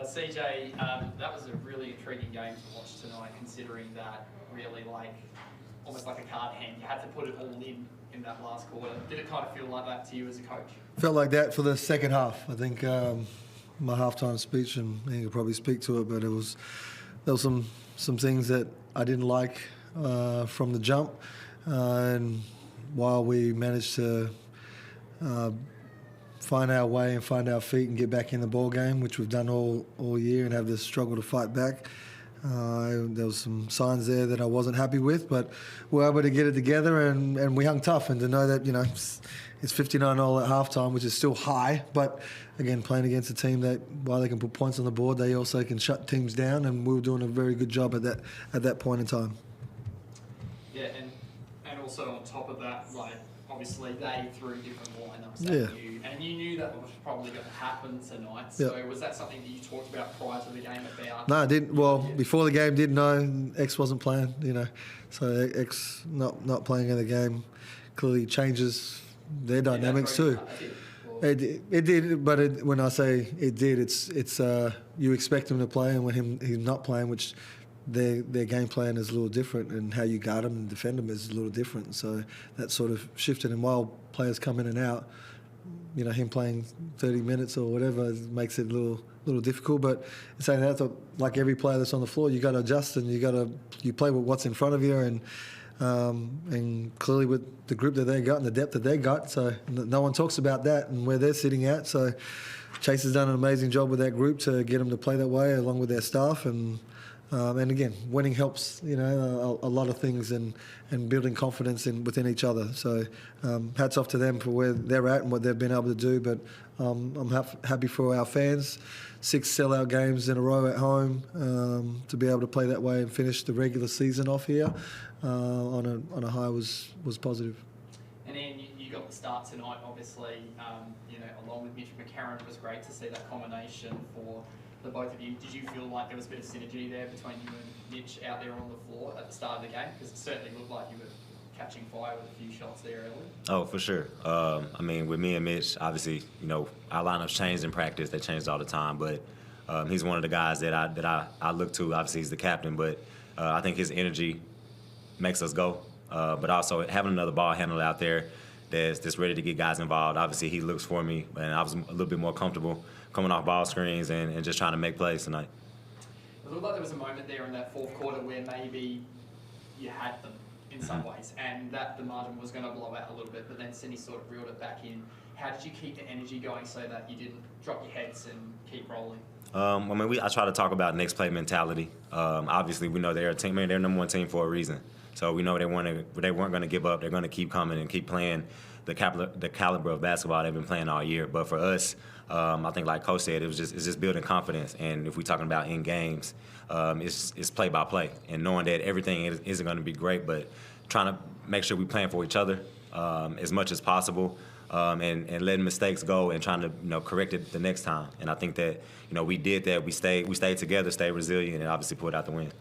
CJ, that was a really intriguing game to watch tonight, considering that really almost like a card hand. You had to put it all in that last quarter. Did it kind of feel like that to you as a coach? Felt like that for the second half. I think my halftime speech, and he could probably speak to it, but there was some things that I didn't like from the jump, and while we managed to find our way and find our feet and get back in the ball game, which we've done all year, and have this struggle to fight back. There was some signs there that I wasn't happy with, but we were able to get it together, and we hung tough. And to know that, it's 59-0 at halftime, which is still high, but again, playing against a team that, while they can put points on the board, they also can shut teams down, and we were doing a very good job at that point in time. Yeah, and also on top of that, obviously they threw different lineups at you, and you knew that was probably going to happen tonight. So was that something that you talked about prior to the game about? No, I didn't. Well, before the game, didn't know. X wasn't playing, so X not playing in the game clearly changes their dynamics too. It did, but when I say it did, it's you expect him to play, and when he's not playing, which their game plan is a little different, and how you guard them and defend them is a little different. So that sort of shifted, and while players come in and out, him playing 30 minutes or whatever makes it a little difficult. But saying that, like every player that's on the floor, you got to adjust, and you play with what's in front of you, and clearly with the group that they got and the depth that they got, so no one talks about that and where they're sitting at. So Chase has done an amazing job with that group to get them to play that way, along with their staff, and again, winning helps, a lot of things, and building confidence within each other. So hats off to them for where they're at and what they've been able to do. But I'm happy for our fans. 6 sellout games in a row at home, to be able to play that way and finish the regular season off here on a high was positive. And then you got the start tonight, obviously, along with Mitch McCarron. It was great to see that combination for the both of you. Did you feel like there was a bit of synergy there between you and Mitch out there on the floor at the start of the game? Because it certainly looked like you were catching fire with a few shots there early. Oh, for sure. With me and Mitch, obviously, our lineups changed in practice. They changed all the time, but he's one of the guys that I look to. Obviously, he's the captain, but I think his energy makes us go. But also having another ball handler out there that's ready to get guys involved. Obviously, he looks for me, and I was a little bit more comfortable coming off ball screens and just trying to make plays tonight. It looked like there was a moment there in that fourth quarter where maybe you had them in some ways, and that the margin was going to blow out a little bit, but then Sydney sort of reeled it back in. How did you keep the energy going so that you didn't drop your heads and keep rolling? I try to talk about next play mentality. Obviously, we know they're a team. They're number one team for a reason. So we know they weren't going to give up. They're going to keep coming and keep playing the caliber of basketball they've been playing all year. But for us, I think, like Coach said, it's just building confidence. And if we're talking about in games, it's play by play, and knowing that everything isn't going to be great, but trying to make sure we're playing for each other as much as possible, and letting mistakes go and trying to correct it the next time. And I think that we did that. We stayed together, stayed resilient, and obviously pulled out the win.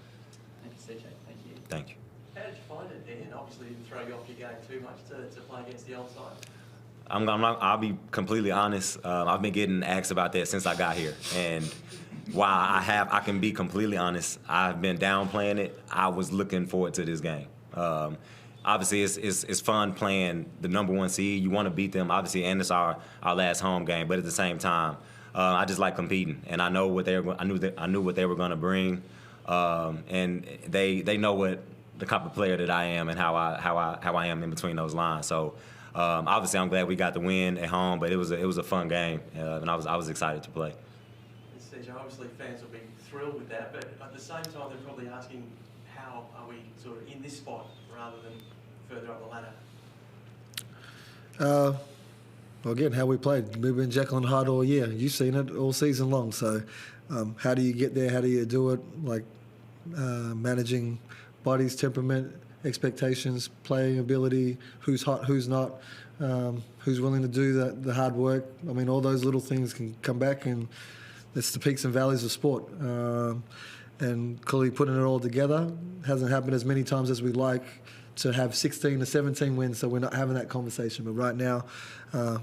Thank you, CJ. Thank you. Thank you. How did you find it, and obviously didn't throw you off your game too much to play against the old side? I'll be completely honest. I've been getting asked about that since I got here, and while I can be completely honest, I've been downplaying it. I was looking forward to this game. Obviously, it's fun playing the number one seed. You want to beat them, obviously, and it's our last home game. But at the same time, I just like competing, and I knew what they were going to bring, and they know what the type of player that I am and how I am in between those lines. So. Obviously, I'm glad we got the win at home, but it was a fun game, and I was excited to play. CJ, obviously fans will be thrilled with that, but at the same time, they're probably asking, how are we sort of in this spot rather than further up the ladder? Well, again, how we played. We've been Jekyll and Hyde all year. You've seen it all season long. So, how do you get there? How do you do it? Like managing body's temperament, expectations, playing ability, who's hot, who's not, who's willing to do the hard work. I mean, all those little things can come back, and it's the peaks and valleys of sport. And clearly putting it all together hasn't happened as many times as we'd like to have 16 to 17 wins, so we're not having that conversation. But right now,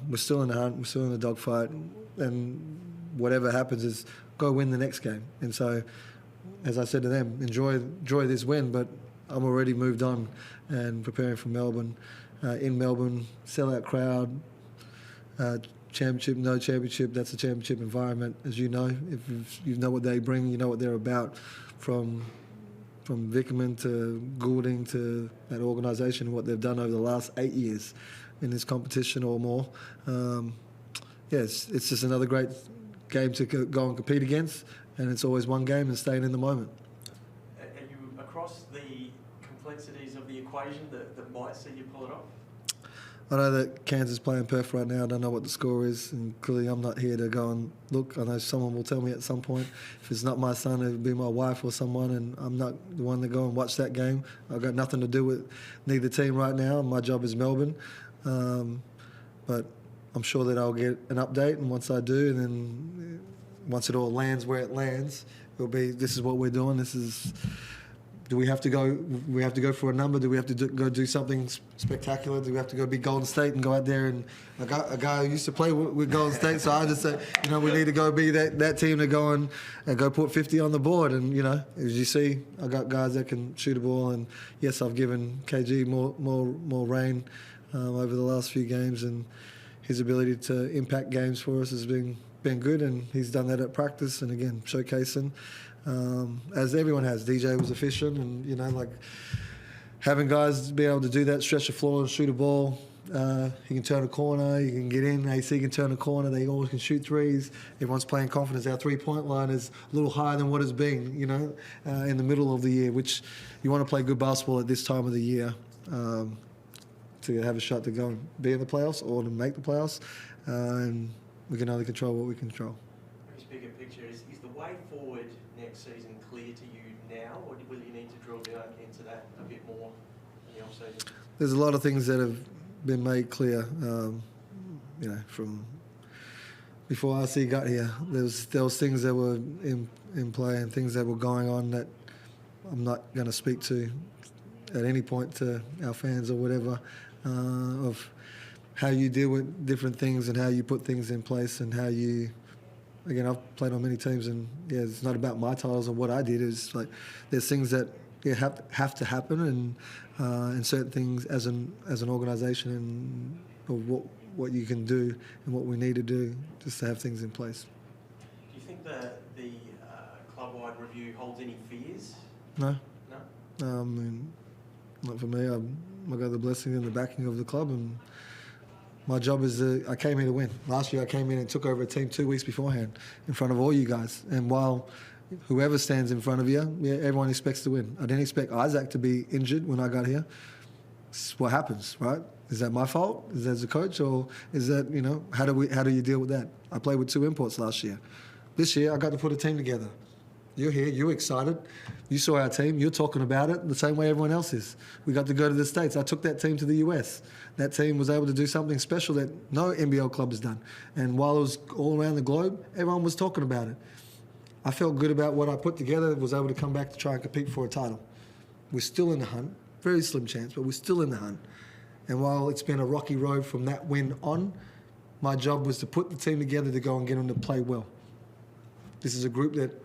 we're still in the hunt, we're still in the dogfight, and whatever happens is go win the next game. And so, as I said to them, enjoy this win, but I'm already moved on and preparing for Melbourne. In Melbourne, sellout crowd, championship, no championship, that's a championship environment, as you know. If you know what they bring, you know what they're about, from Vickerman to Goulding to that organisation, what they've done over the last 8 years in this competition or more. Yes, it's just another great game to go and compete against, and it's always one game and staying in the moment. Are you across the complexities of the equation that might see you pull it off? I know that Kansas is playing Perth right now. I don't know what the score is, and clearly I'm not here to go and look. I know someone will tell me at some point. If it's not my son, it would be my wife or someone, and I'm not the one to go and watch that game. I've got nothing to do with neither team right now. My job is Melbourne. But I'm sure that I'll get an update, and once I do, and then once it all lands where it lands, it'll be, this is what we're doing. This is... Do we have to go for a number? Do we have to go do something spectacular? Do we have to go be Golden State and go out there? And a guy who used to play with Golden State, so I just say, we need to go be that team to go and go put 50 on the board. And as you see, I got guys that can shoot a ball. And yes, I've given KG more reign over the last few games, and his ability to impact games for us has been good, and he's done that at practice and again showcasing. As everyone has. DJ was efficient, and having guys be able to do that, stretch the floor and shoot a ball. He can turn a corner, he can get in, AC can turn a corner, they always can shoot threes. Everyone's playing confidence. Our three-point line is a little higher than what it's been, in the middle of the year, which you want to play good basketball at this time of the year to have a shot to go and be in the playoffs or to make the playoffs. And we can only control what we control. Just bigger picture, is the way forward next season clear to you now, or will you need to drill down into that a bit more in the off-season? There's a lot of things that have been made clear, from before RC got here. There was things that were in play and things that were going on that I'm not going to speak to at any point to our fans or whatever, of how you deal with different things and how you put things in place and how you... Again, I've played on many teams, and it's not about my titles or what I did. It's like there's things that have to happen, and certain things as an organisation, and what you can do and what we need to do just to have things in place. Do you think the club-wide review holds any fears? No. No. Not for me. I got the blessing and the backing of the club, and my job is I came here to win. Last year I came in and took over a team 2 weeks beforehand in front of all you guys. And while whoever stands in front of you, everyone expects to win. I didn't expect Isaac to be injured when I got here. It's what happens, right? Is that my fault? Is that as a coach, or is that, how do you deal with that? I played with 2 imports last year. This year I got to put a team together. You're here, you're excited. You saw our team, you're talking about it the same way everyone else is. We got to go to the States. I took that team to the US. That team was able to do something special that no NBL club has done. And while it was all around the globe, everyone was talking about it. I felt good about what I put together, was able to come back to try and compete for a title. We're still in the hunt, very slim chance, but we're still in the hunt. And while it's been a rocky road from that win on, my job was to put the team together to go and get them to play well. This is a group that,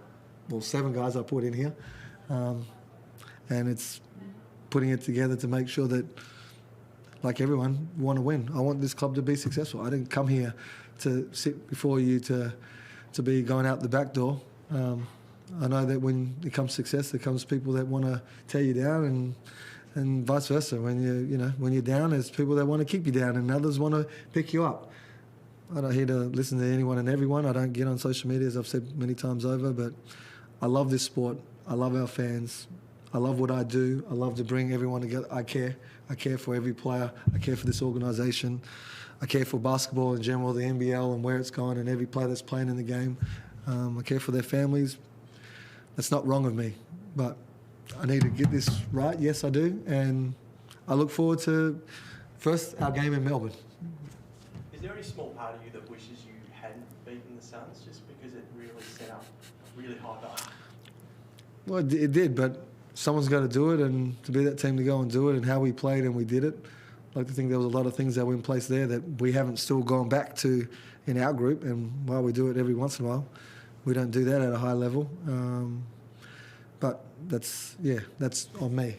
7 guys I put in here, and it's putting it together to make sure that, like everyone, we want to win. I want this club to be successful. I didn't come here to sit before you to be going out the back door. I know that when it comes success, there comes people that want to tear you down, and vice versa. When when you're down, there's people that want to keep you down, and others want to pick you up. I'm not here to listen to anyone and everyone. I don't get on social media, as I've said many times over, but I love this sport. I love our fans. I love what I do. I love to bring everyone together. I care. I care for every player. I care for this organisation. I care for basketball in general, the NBL and where it's gone, and every player that's playing in the game. I care for their families. That's not wrong of me, but I need to get this right. Yes, I do. And I look forward to, first, our game in Melbourne. Is there any small part of you that wishes you hadn't beaten the Suns just because it really set up a really high bar? Well, it did, but someone's got to do it, and to be that team to go and do it, and how we played and we did it. I like to think there was a lot of things that were in place there that we haven't still gone back to in our group, and while we do it every once in a while, we don't do that at a high level. But that's on me.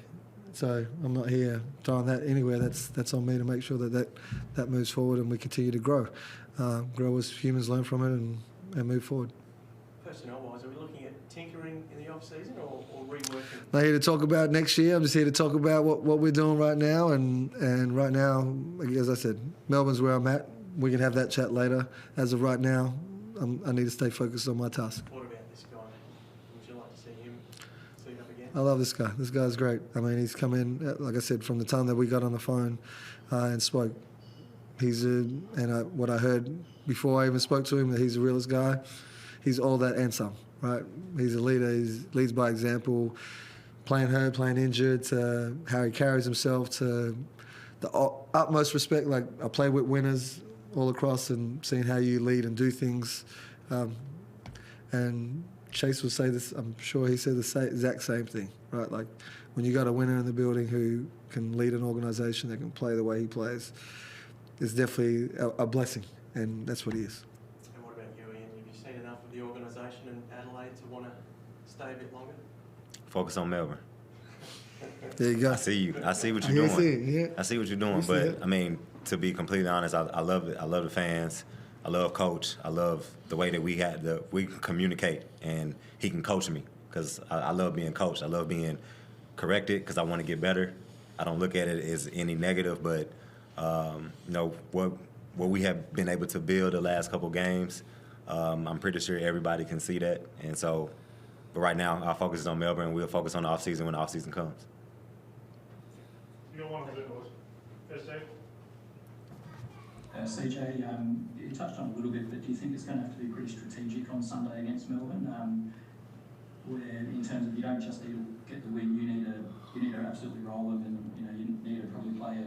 So I'm not here throwing that anywhere. That's on me to make sure that moves forward and we continue to grow as humans, learn from it, and move forward. Personnel-wise, are we looking at tinkering in the off-season or reworking? Not here to talk about next year. I'm just here to talk about what we're doing right now. And right now, as I said, Melbourne's where I'm at. We can have that chat later. As of right now, I need to stay focused on my task. What about this guy? Would you like to see him suit up again? I love this guy. This guy's great. I mean, he's come in, like I said, from the time that we got on the phone and spoke. What I heard before I even spoke to him, that he's the realest guy. He's all that and some, right? He's a leader. He leads by example, playing hurt, playing injured, to how he carries himself, to the utmost respect. Like, I play with winners all across, and seeing how you lead and do things. And Chase will say this, I'm sure he said the exact same thing, right? Like, when you got a winner in the building who can lead an organisation, that can play the way he plays, it's definitely a blessing, and that's what he is. And what about you, Ian? Have you seen enough of the organisation in Adelaide to want to stay a bit longer? Focus on Melbourne. There you go. I see you. I see what you're doing. Yeah. I see what you're doing. But I mean, to be completely honest, I love it. I love the fans. I love Coach. I love the way that we can communicate, and he can coach me, because I love being coached. I love being corrected, because I want to get better. I don't look at it as any negative, but what we have been able to build the last couple games, I'm pretty sure everybody can see that. And so, but right now, our focus is on Melbourne. We'll focus on the off-season when the off-season comes. You don't want to do it. Yes, Dave? CJ, you touched on it a little bit, but do you think it's going to have to be pretty strategic on Sunday against Melbourne, where in terms of you don't just need to get the win, you need to absolutely roll them, and you need to probably play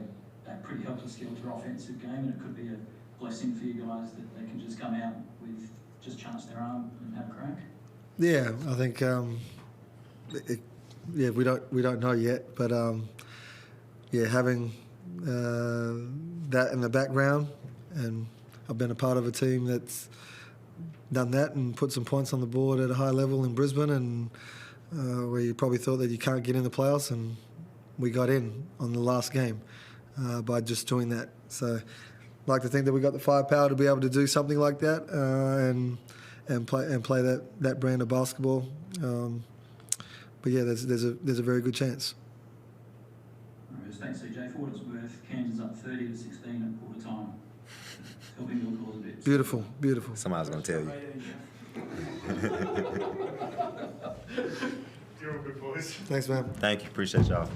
a pretty helter-skelter offensive game, and it could be a blessing for you guys that they can just come out with just chance their arm and have a crack? Yeah, I think we don't know yet, but having that in the background, and I've been a part of a team that's done that and put some points on the board at a high level in Brisbane, and where you probably thought that you can't get in the playoffs, and we got in on the last game by just doing that. So I'd like to think that we got the firepower to be able to do something like that, and play that brand of basketball. But yeah, there's a very good chance. Thanks, CJ. For what it's worth, Cairns is up 30-16 at quarter time. Helping your cause a bit. Beautiful. Somebody's going to tell you. You're all good boys. Thanks, man. Thank you. Appreciate y'all.